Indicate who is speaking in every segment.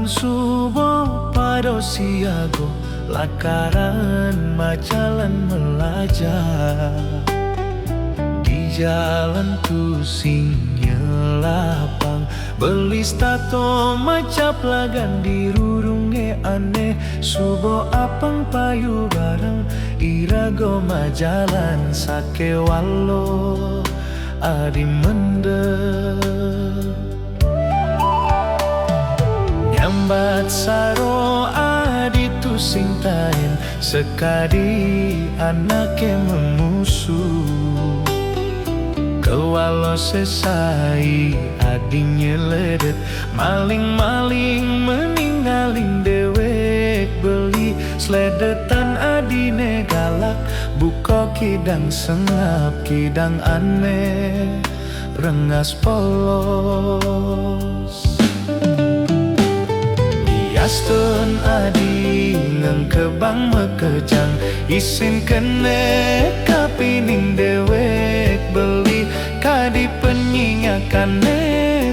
Speaker 1: subuh pada siago lakaran majalan melajah di jalan tusing nyelapang beli stato maca pelagan di rurunge aneh subuh apang payu bareng irago majalan sake walo adi mendem nyambat saro adi tusing tain sekadi anake memusuh kewalo sesai adi nyeledet maling-maling meninggalin dewek beli sledetan adine galak buka kidang sengap kidang aneh rengas polos Yastun adi ngengkebang mekejang isin kene kapining dewek beli kadi penyingakan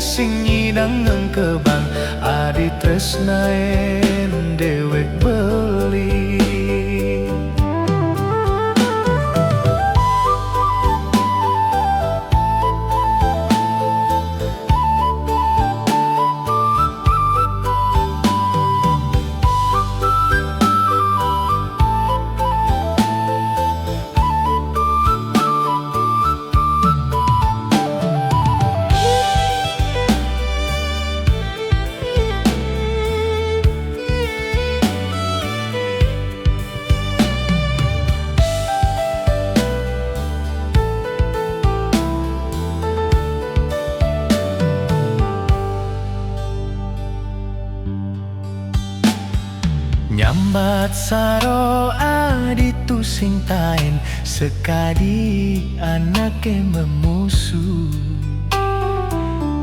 Speaker 1: sing nyidang ngengkebang adi tresnaen dewek beli nyambat saro adi tusing tain sekadi anake memusuh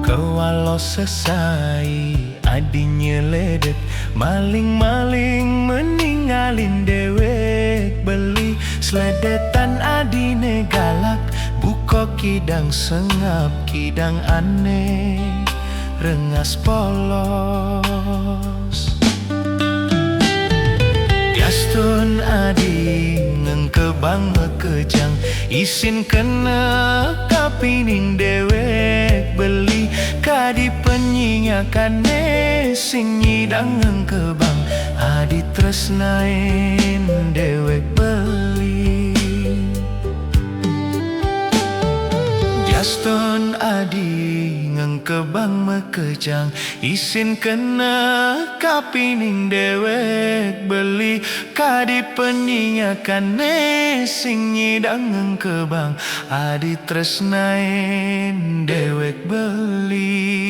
Speaker 1: kewalo sesai adi nyeledet maling-maling meninggalin dewek beli sledetan adine galak buka kidang sengap kidang aneh rengas polos Yastun adi ngengkebang mekejang isin kena kapining dewek beli kadi penyingakan sing nyidang ngengkebang adi tresnain dewek beli Yastun adi ngengkebang mekejang isin kena kapining dewek beli kadi penyingakan sing nyidang ngengkebang adi tresnain dewek beli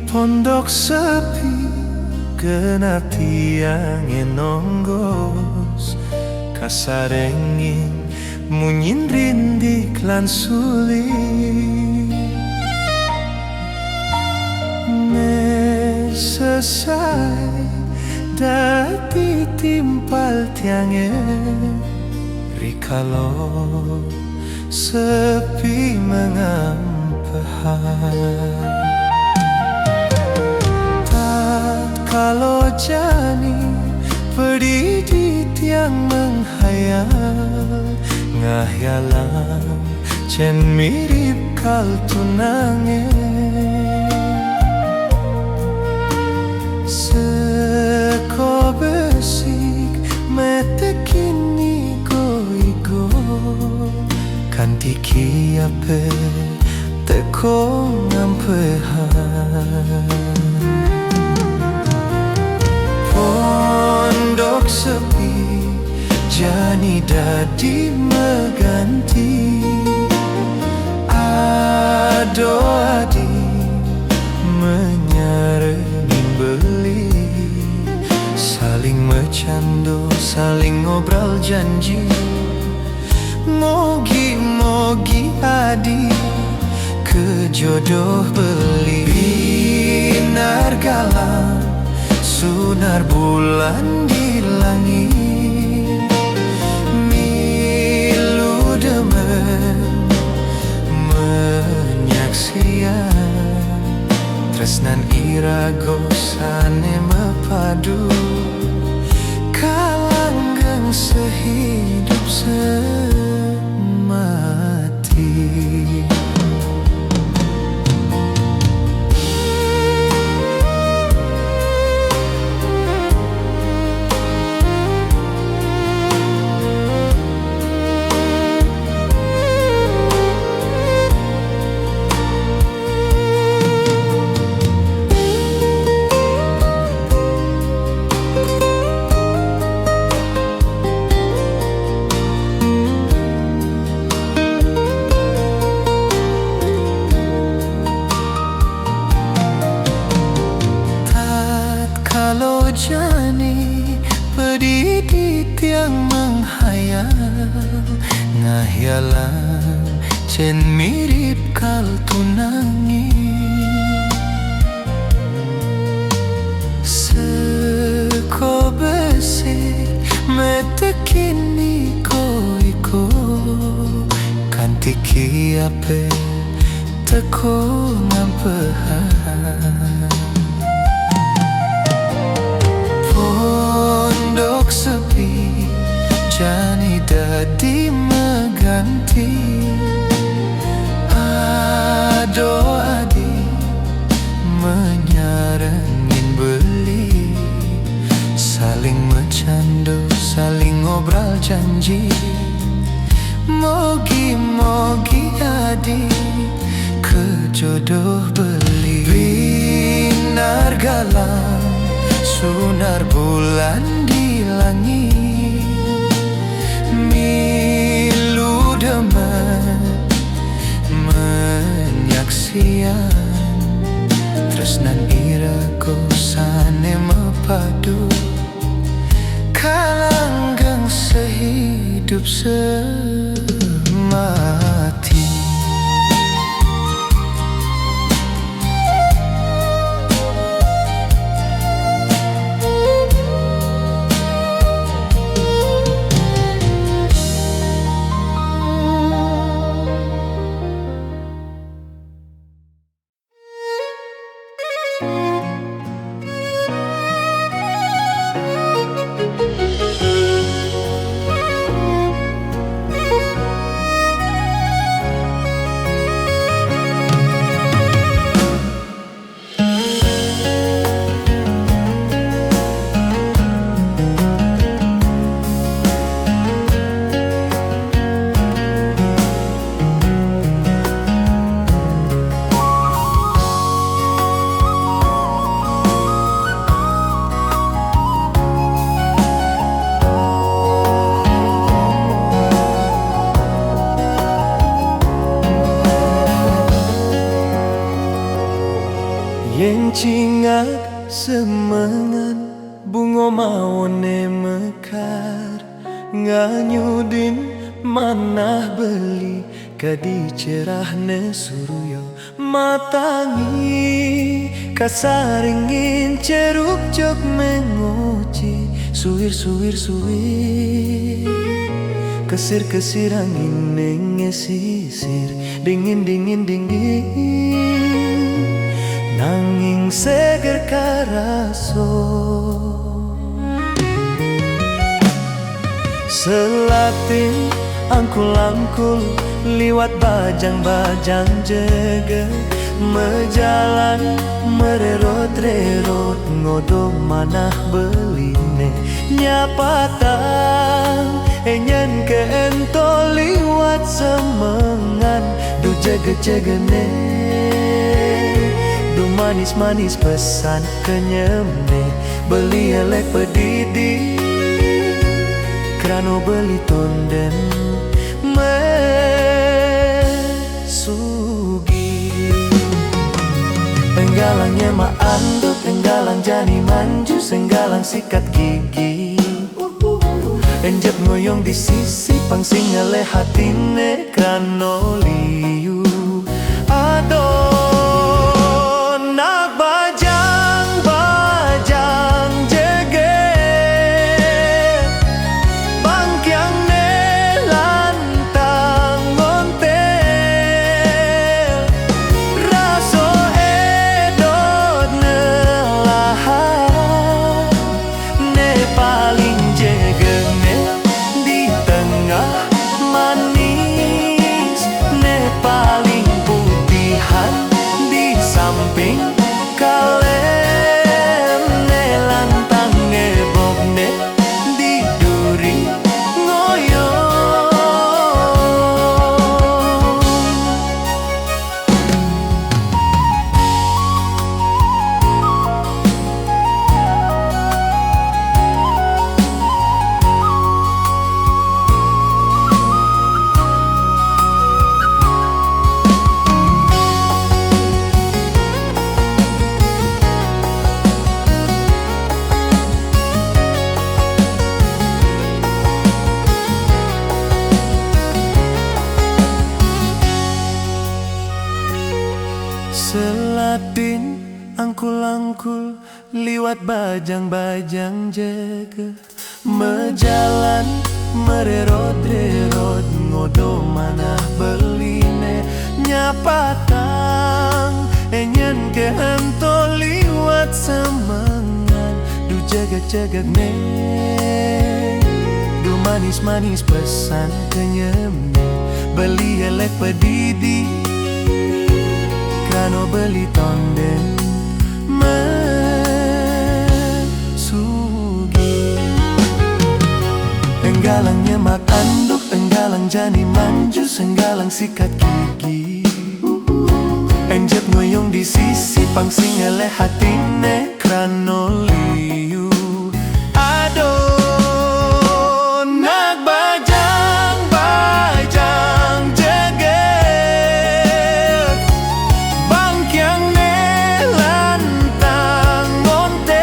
Speaker 1: pondok sepi kena tiang enonggos kasarengin munyin rindik lan sulit sesai dati timpal tiange Rikalo sepi mengampahan, tatkala jani pedih di tiang menghayal, ngahyalan cen mirip kal tunange. Seko besik metekini go kanti kiape teko ngampehan. Pondok sepi jani dadi meganti, ado adi menyarengi beli, saling mecando, saling ngobrol janji. Mogi-mogi adi kejodoh beli. Binar galang sunar bulan di langit, milu demen menyaksian, tresnan irago sane mepadu, kalanggeng sehidup semati. Kalau jani pedih di tiang menghayal, ngahyalan cen mirip kal tunangi. Seko besik metekini iko kanti kiape teko ngampehan. Pondok sepi jani dadi meganti, ado adi menyarengin beli, saling mecando, saling ngobrol janji. Mogi-mogi adi kejodoh beli. Binar galang sunar bulan di langit, milu demen menyaksian, tresnan irago sane mepadu, kalanggeng sehidup semati. Yen cingak semangan bunga mawone mekar, nganyudin manah beli kadi cerahne suryo matangi, kasaringin ceruk jok mengoci suwir suwir suwir kesir-kesir angin ngesisir, dingin dingin dingin, nanging seger karaso. Selatin angkul-angkul liwat bajang-bajang jeger, mejalan mererot-rerot ngodo manah beline, nyapatang enyan ke ento liwat semengan, du jege-jegene, du manis-manis pesan kenyemne, beli elek pedidi krano beli tonden mesugi. Enggalangnya ma anduk, enggalang jani manju, enggalang sikat gigi, enjep ngoyong di sisi pangsing ngeleh hatine krano liu. Aduh nak bajang-bajang jeget, bangkyang nelantang ngontel, raso edot nelahan, ne paling jegene di tengah manis, ne paling putihan di samping kalem, ne lantang ngebok ne di duri ngoyong. Selatin angkul-angkul liwat bajang-bajang jaga, mejalan mererot-rerot ngodo manah beline, nyapatang enyan ke ento liwat semangan, du jaga-jaga ne, du manis-manis pesan kenyemne, beli elek pedidi krano beli tonden mesugi. Enggalang nyemak anduk, enggalang jani manju, enggalang sikat gigi, enjep ngoyong di sisi pangsing eleh hatine krano liu. Aduh nak bajang-bajang jeget, bangkyang nelantang ngontel,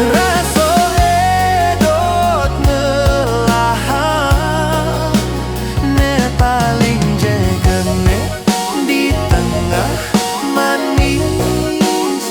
Speaker 1: raso edot nelahan, ne paling jegene di tengah manis,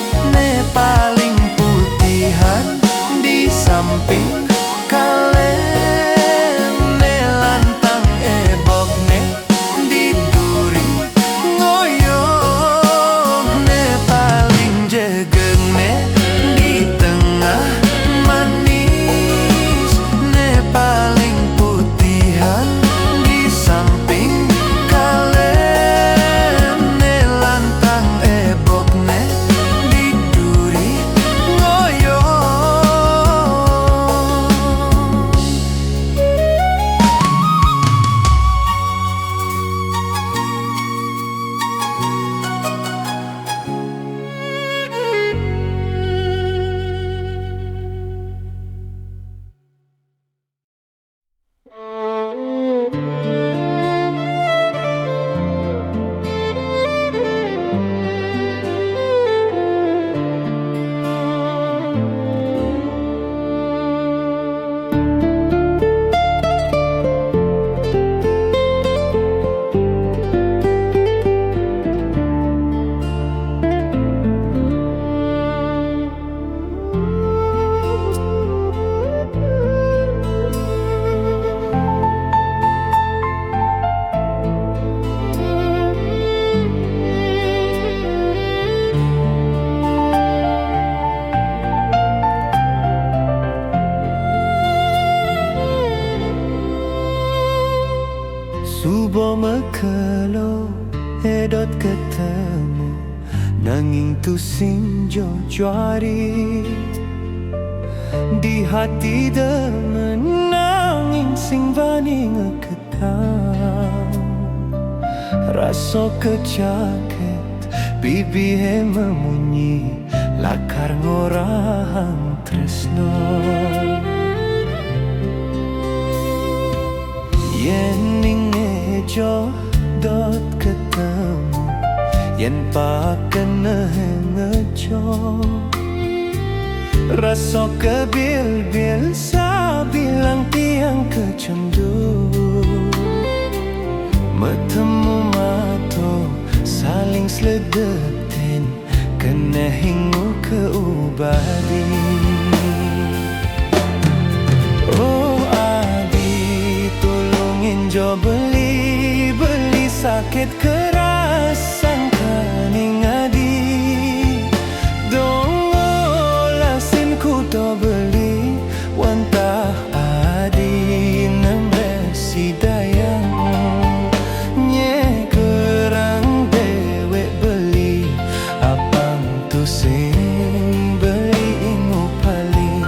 Speaker 1: nanging tu sing jojari di hati demen nanging sing bani ngeketang rasa kejaket bibi memunyi lakar ngorang tresno yen ning ejo dot ketemu yen paken ngejo rasa kebil-bil sabilang tiang kecemdu metemu mato saling sledeten kena hingu keubadi oh adi tolongin jo beli sakit keras sangka ning adi dong olasin ku to beli wantah adi nemresi dayang nye kerang dewek beli apang tu sing beli ingu paling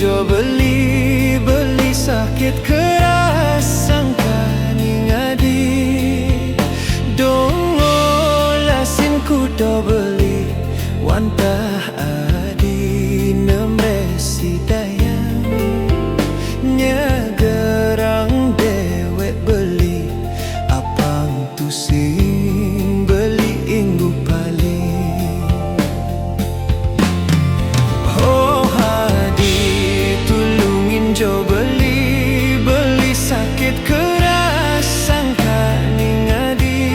Speaker 1: jo beli sakit keras sangka ning adi dong olasin ku do beli wantah adi nemresi dayang nyegerang dewek beli apang tu sing beli inggu paling jo beli sakit keras sangka ning adi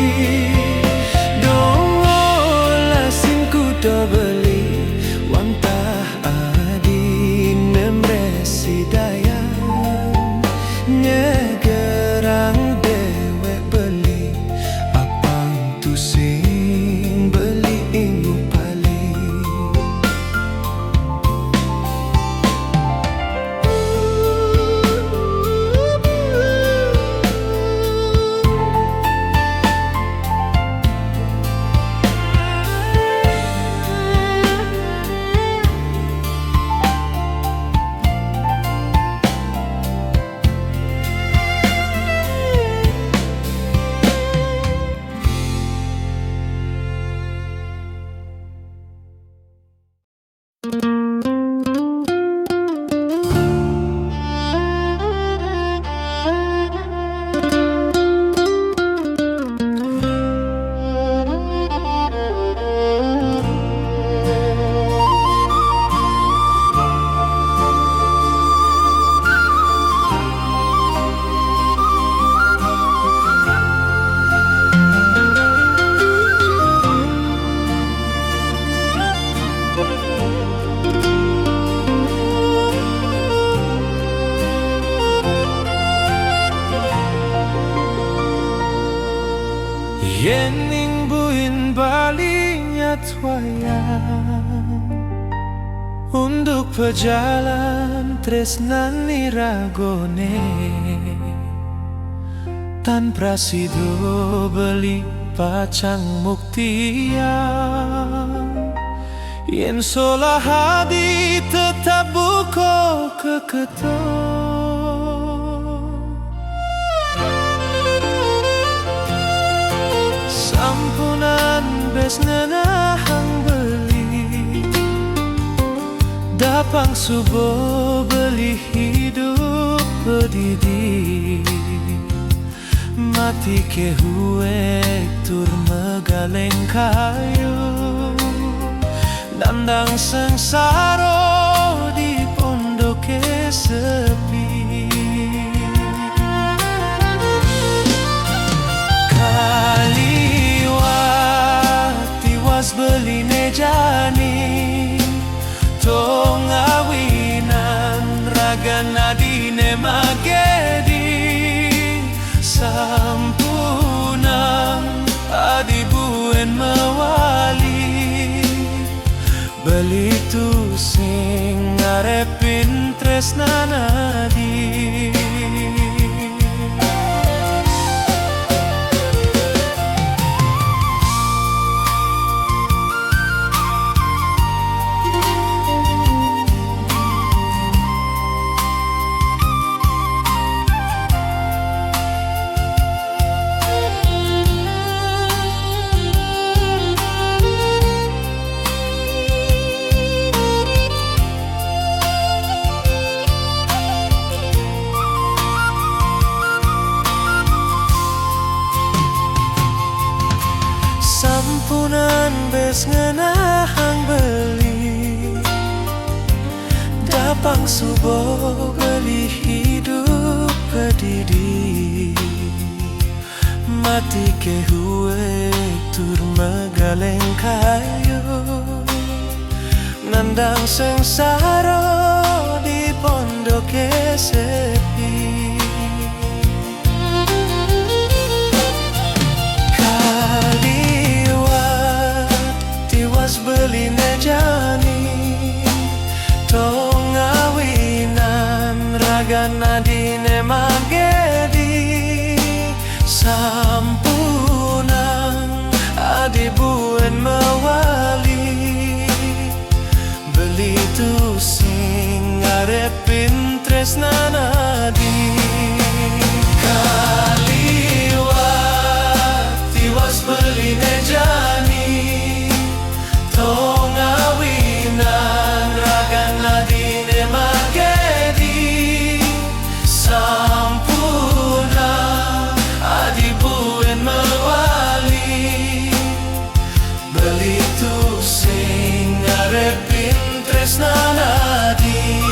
Speaker 1: dong olasin ku do beli wantah adi nemresi dayang nyegerang dewek beli apang tu sing beli ingu paling Yening buin balinya wayang untuk pejalan tresnan niragone tan prasido beli pacang muktiang yen solah hadi tetap buko keketon sampunan bes nenahang beli dapang subuh beli hidup pedidi mati ke huek tur megaleng kayu nandang sengsara di pondok sepi. Kaliwati was beline jani tong awinan ragana dine magedi sampunang adibuen mawali belitu sing ngarepin tresnana di. Sampunan bes ngenahang beli dapang subuh beli hidup kedidi mati ke huek tur megaleng kayu nandang sengsara di pondok sepi. Beline jani tong awinan ragana dine magedi sampunang adibuen mawali belitu sing ngarepin tresnana di. Kaliwati was beline jani tong awinan ragana dine magedi sampuna adibuen mawali belitu sing ngarepin tresnana di.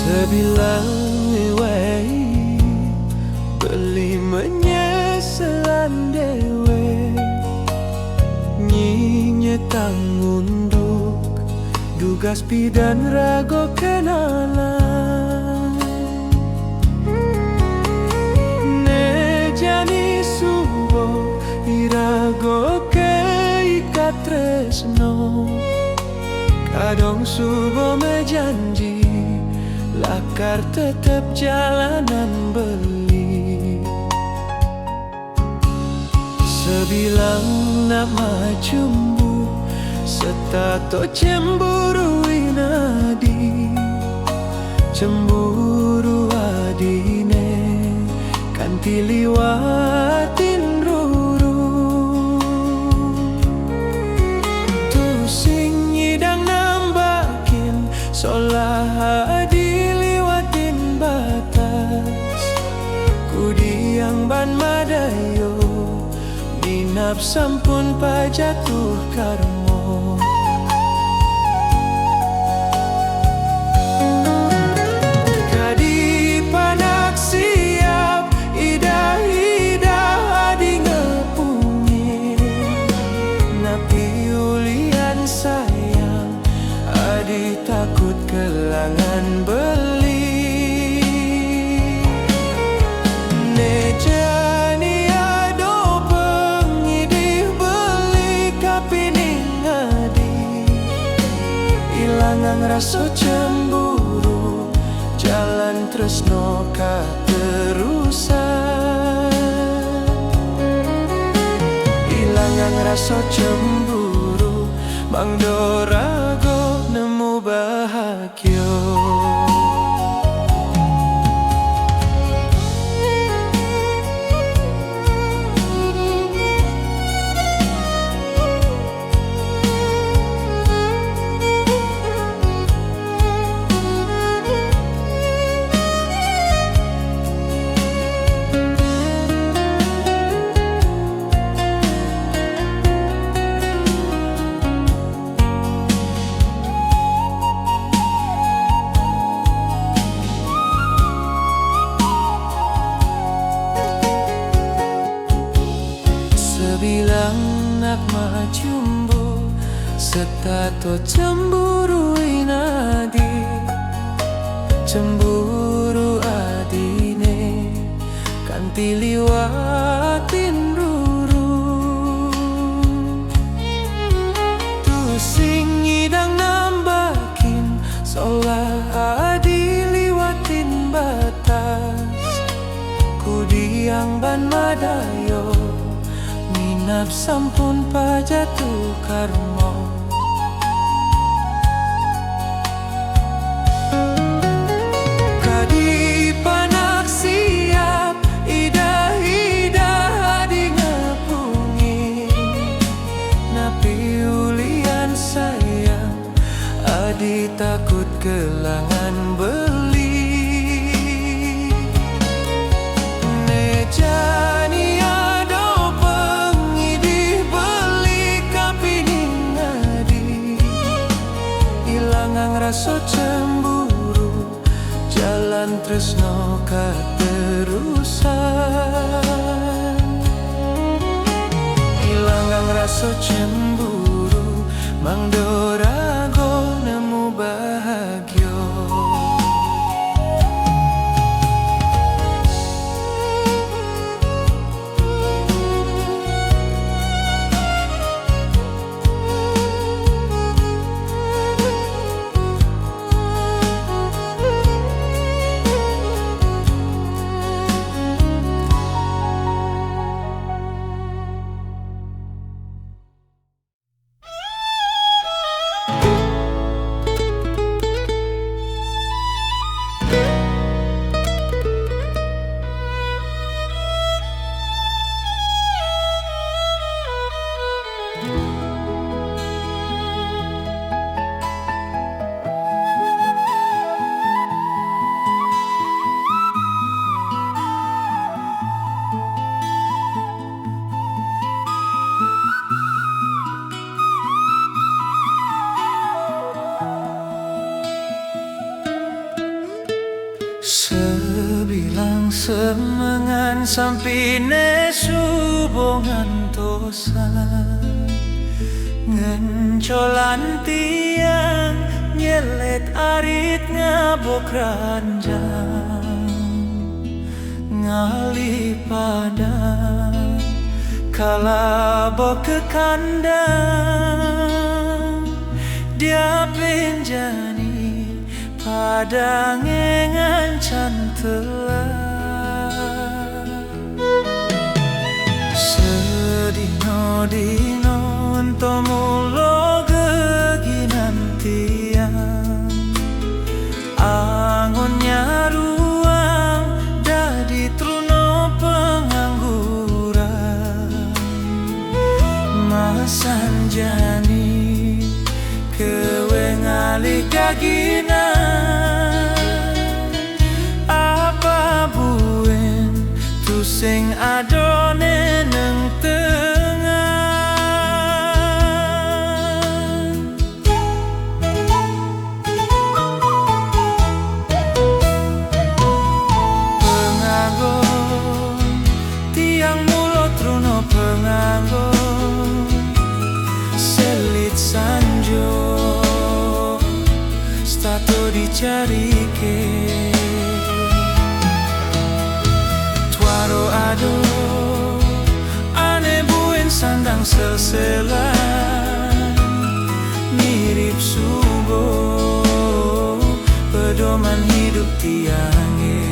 Speaker 1: Sebilang wei beli menyeselan dewe nyinyetang unduk dugas pidan rago kenalan nejani subo irago keikat tresno kadang subo mejanji lakar tetap jalanan beli sebilang nama cumbu setato cemburu inadi cemburu adine kanti liwatin ruru tu sing nyidang nambakin solah diliwatin batas kudiang ban madayo minap sampun pajatuh karmo kadi panak siap ida-ida adi ngepungin ngali takut kelangan beli. Nejani ado pengidih beli kapini ngadi, ilangang rasa cemburu, jalan tresno katerusan. Ilangang rasa cemburu, Mang Dorago nemu bahagia. Sebilang nak majumbo, setato cemburu inadi, cemburu adine, kanti liwatin ruru. Tu sing idang nambakin, seolah adi liwatin batas, kudiang ban madayo, minap sampun pajatu karmo. Kadi panak siap, idah-idah adi ngepungi, napi ulian sayang, adi takut kelangan beli. Nejani rasa cemburu, jalan tresno katerusan. Ilangang rasa cemburu, Mang Dorago nemu bahagia. Sebilang semengan sampine subongan tosan, ngencolan tiang nyelet arit ngabok ranjang, ngali padang kalabok ke kandang, dia penjani padang ngancan telah. Sedino-dino ento mulo geginan tiang, angonnya ruang dadi truno pengangguran, masan jani kewe ngali kaginan, apa buen tu sing adone neng tengah. Penganggo tiang mulo truno penganggo selit sanjo, dicari ke tuaro ado ane buen sandang sel-selan mirip subo pedoman hidup tiange.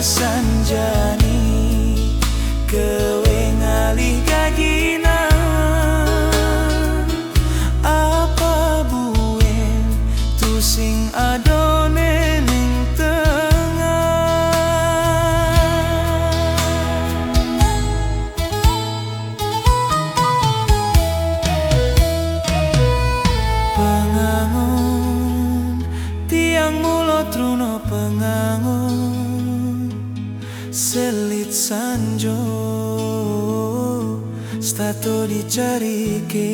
Speaker 1: Sanjani kewe ngalih gaginan apa buen tu sing adone ning tengah pengangon tiang mulo truno pengangon selit sanjo stato dicari ke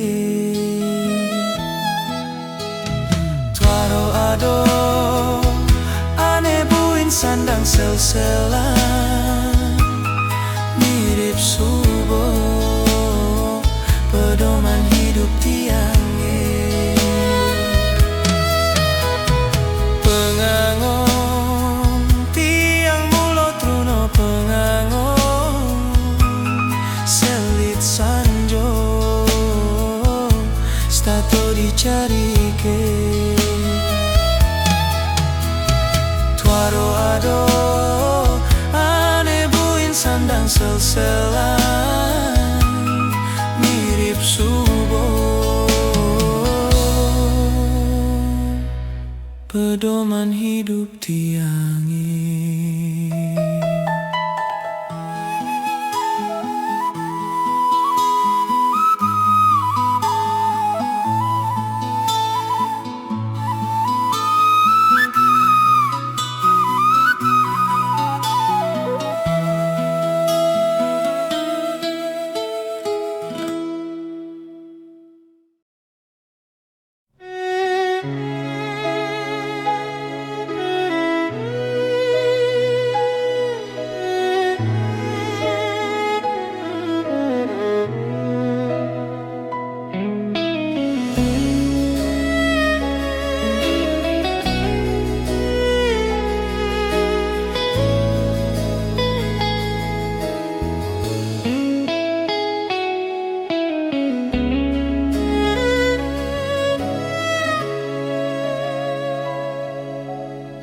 Speaker 1: tuaro ado ane buin sandang sel-selan mirip subo pedoman hidup tiange. Dicari ke tuaro ado ane buin sandang sel-selan mirip subo pedoman hidup tiange.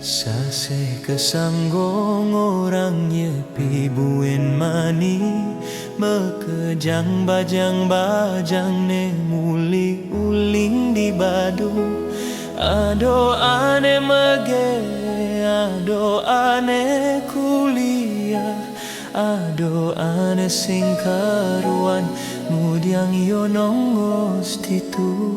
Speaker 1: Sase kesanggong orang yepi buen mani Bekejang bajang-bajang ne muli uling di badu Ado ane mege, ado ane kuliah Ado ane singkaruan mudiang yonongos titu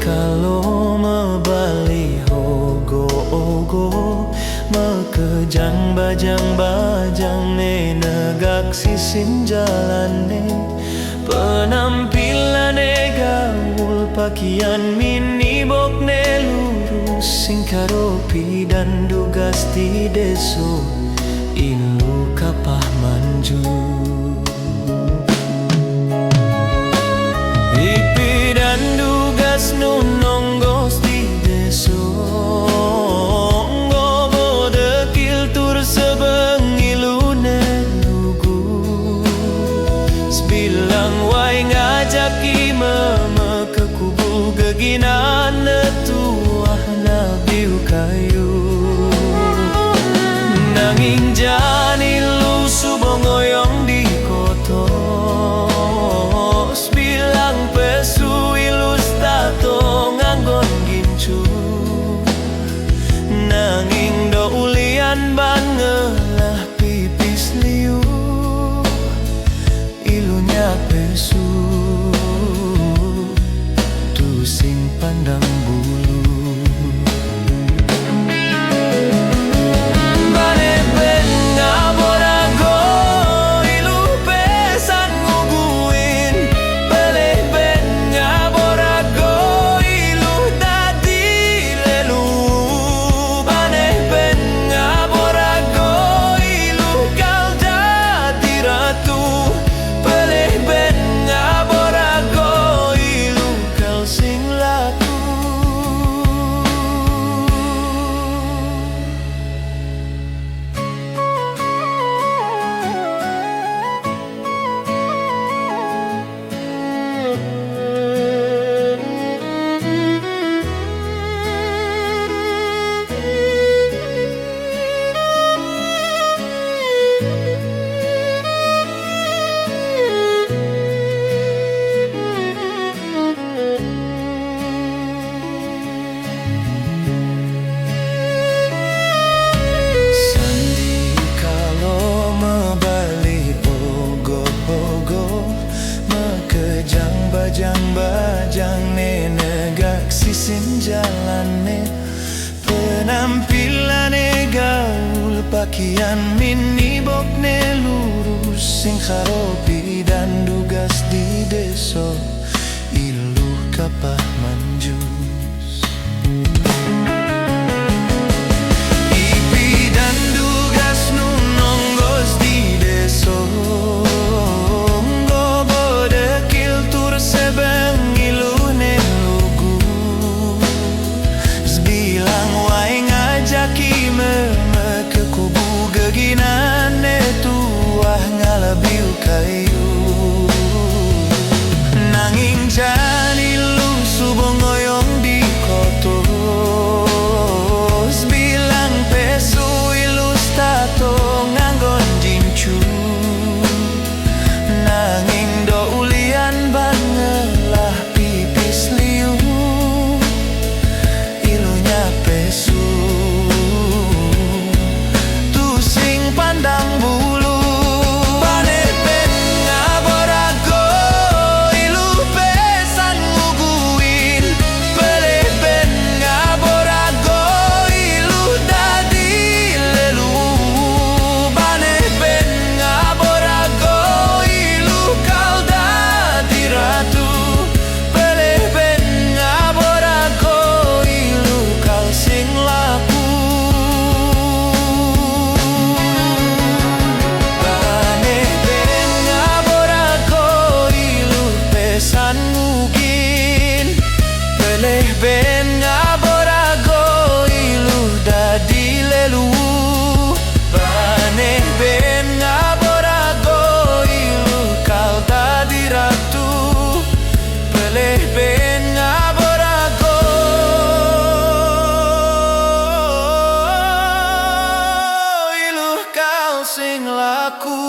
Speaker 1: kalau mebali hogo-ogo Mekejang bajang-bajang ne negak sisin jalan ne Penampilan ne gaul pakaian mini bok ne lurus Singkaropi dan dugas di deso ilu kapah manju Ipi dan dugas nunonggos di deso Ngobo dekil tur sebengilune lugu Sebilang wai ngajaki meme ke kubu geginan netuah nabiu kayu Nanging jani lu pandang bulu. Bane ben ngaborago ilu pesan nguguin, peleh ben ngaborago ilu dadi lelu. Bane ben ngaborago ilu kal dadi ratu, peleh ben ngaborago ilu kal sing laku. Sandi kalau membalik ogoh-ogoh, makejang bajang-bajang nenegak sisin jalane. Penampilane gaul pakaian mini bokne lurus, sing haropi dan dugas di deso ilu kapah manjus. Ipi dan dugas nu nonggos di deso, nggobo dekil tur sebeng ilu ne lugu. Sebilang wae ngajaki meme ke kubu geginane tuah ngalabiu kayu. Nanging jan ilu subong ngoyong di koto, bilang pesu ilustato nganggon jincu. Nanging do ulian bangelah pipis liu, ilunya pesu tu sing pandang bulu. Bane ben ngaborago ilu pesan nguguin, peleh ben ngaborago ilu dadi lelu. Bane ben ngaborago ilu kal dadi ratu, peleh ben ngaborago ilu kal sing laku. Bane ben ngaborago ilu pesan ngugin, peleh ben ngaborago ilu dadi lelu. Bane ben ngaborago ilu kal dadi ratu, peleh ben ngaborago ilu kal sing laku.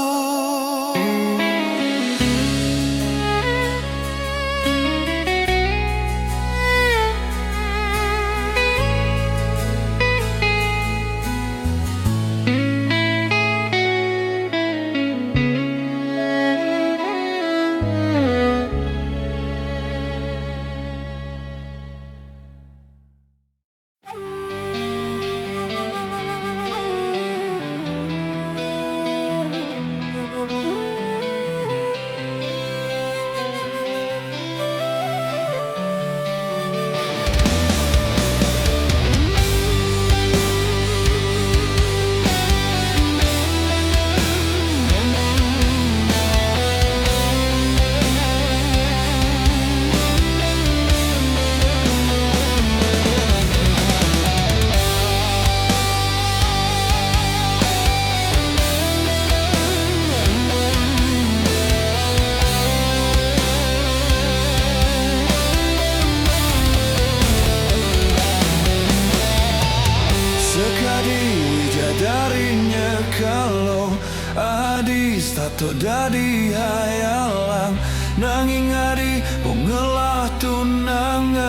Speaker 1: tato dadi hayalan, nanging adi mengelah tunangan.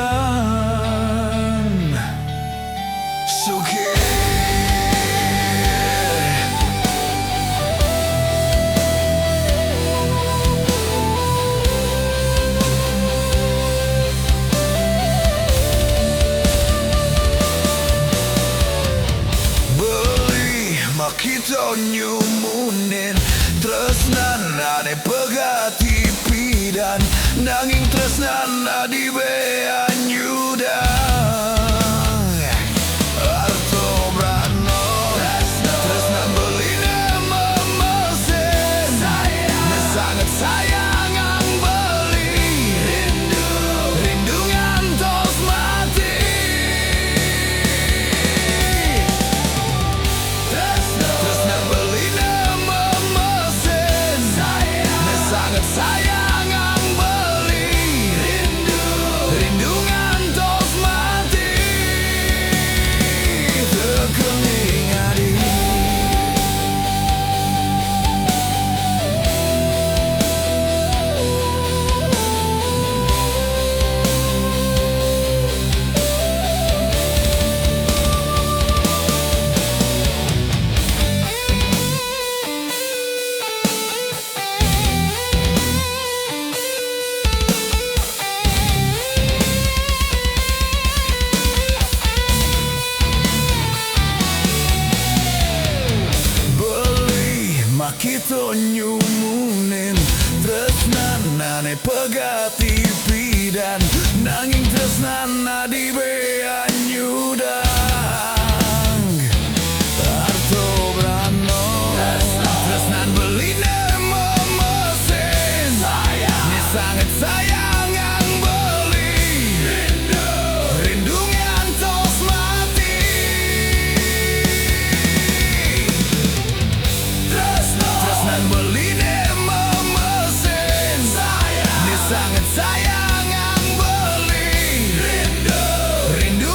Speaker 1: Sugih
Speaker 2: kita nyumunin tresnanane pegati pidan nanging tresnana di beanyudang arto brano tresnan beline memesin sangat sayang ang beli rindu ngantos mati tresnan beline memesin sangat sayang ang beli rindu ngantos mati terkening adi kita nyumunin tresnanane pegati pidan nanging tresnana di beanyudang arto brano tresnan beline memesin ni sangat sayang ang beli rindu ngantos mati tresnan beline memesin ni sangat sayang ang beli rindu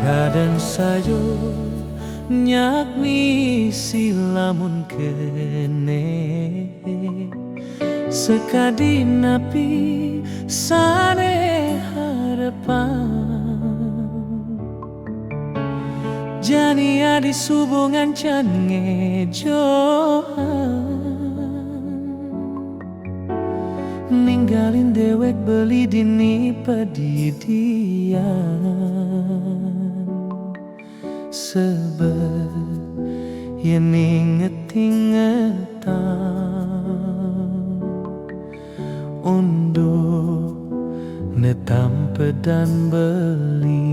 Speaker 1: Kadang saja nyak misi lamun kene sekadi napi sane harapan jani adi subungan can ngejohan ninggalin dewek beli dini pedidian sebab yen inget-ingetan untuk netampe dan beli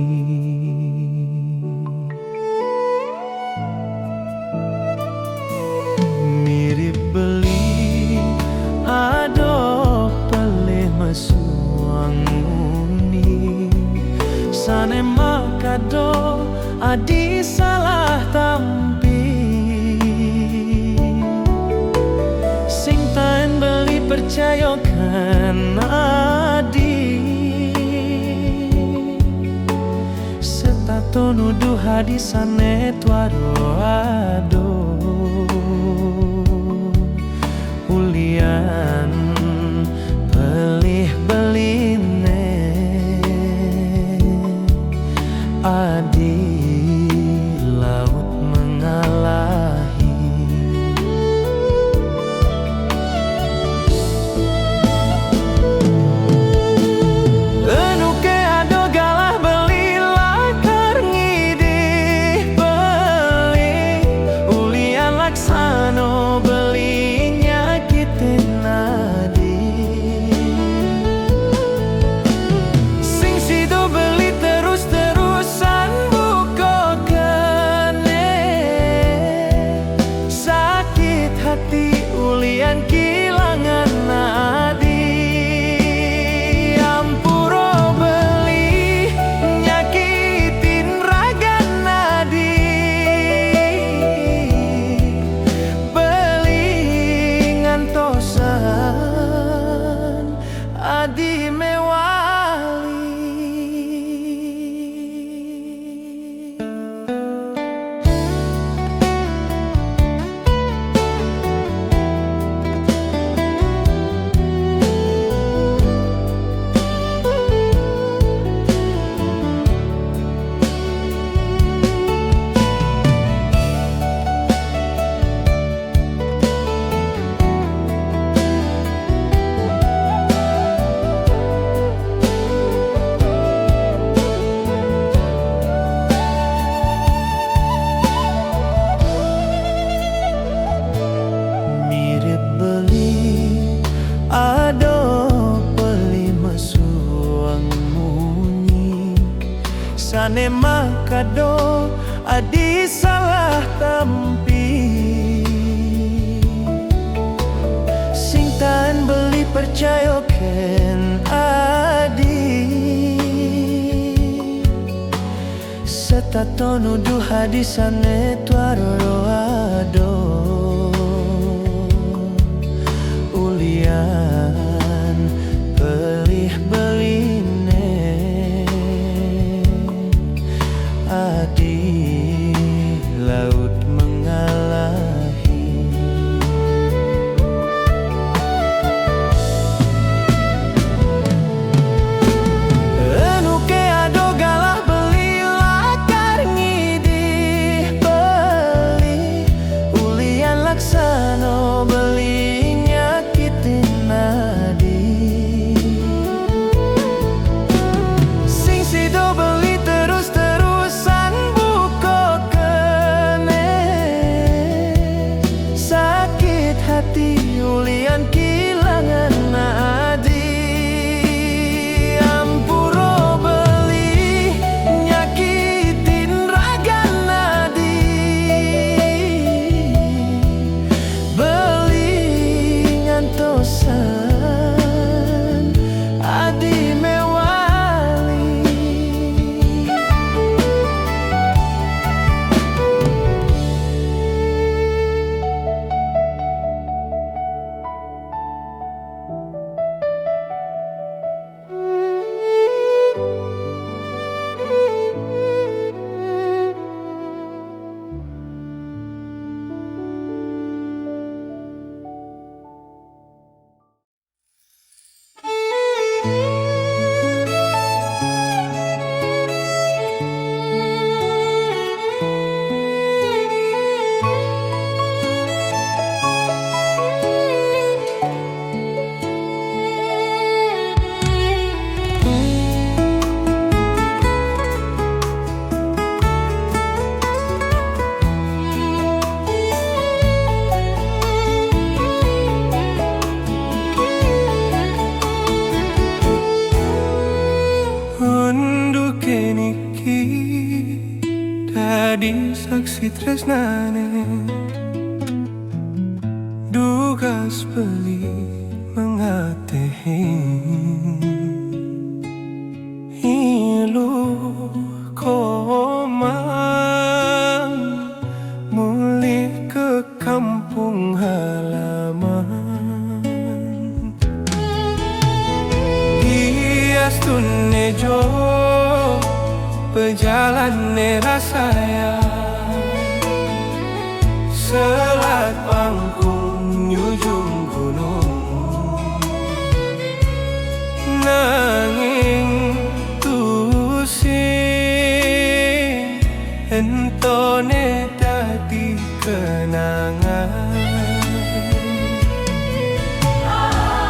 Speaker 1: mirip beli ado pelih masuanguni sane makado adi salah tampi sing taen beli percaya kan adi setato nuduh hadisane tuaro ado ulian pelih beline adi laut mengalahi enuke ado galah beli lakar ngidih beli ulian laksano beli nyakitin nadi sing sido beli terus-terusan buko kene sakit hati ulian kilangan nadi ampuro beli nyakitin raga nadi beli ngantosan adi mewali mirip beli ado beli masuang munyi sane makado adi salah tampi sing taen beli percaya ken adi setato nuduh hadisane tuaro ado ulian pelih beline adi laut mengalahi enuke ado galah beli lakar ngidih beli ulian laksano beli nyakitin bikin iki dadi saksi tresnane dugas beli mengatehi ilu komang mulih ke kampung halaman hias tunejo berjalan rasaya selat pangkung ujung gunung nanging tusing entone dadi kenangan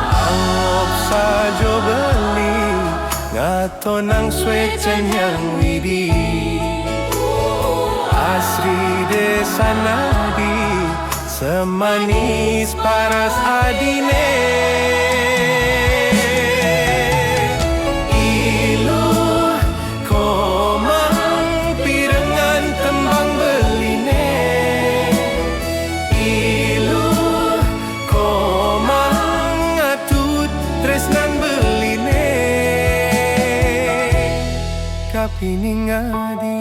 Speaker 1: anggap saja beli ngato nang swecen yang widi asri desa nadi semanis paras adine ilu komang pirengan tembang beline ilu komang atut tresnan beline kapining adi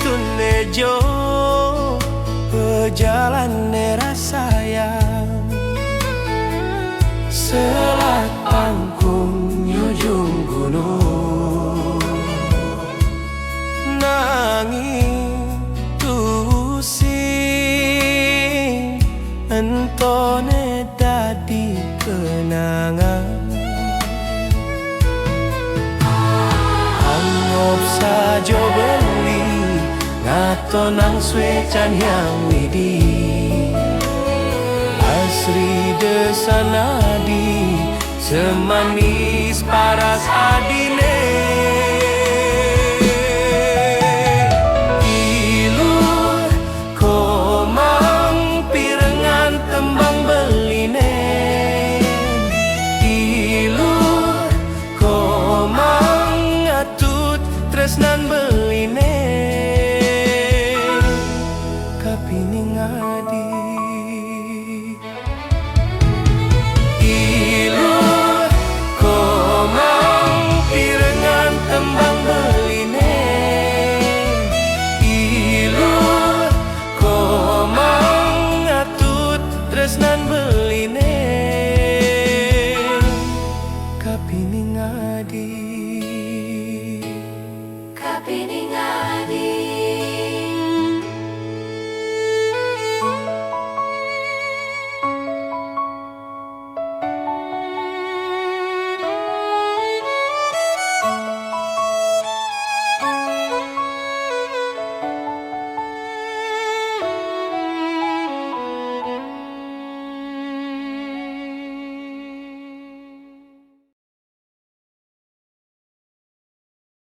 Speaker 1: tunejo berjalan rasayang selat pangkung ujung gunung nanging tusing entone dadi kenangan anggap saja beli ngato nang swecen yang widi asri desa nadi semanis paras adine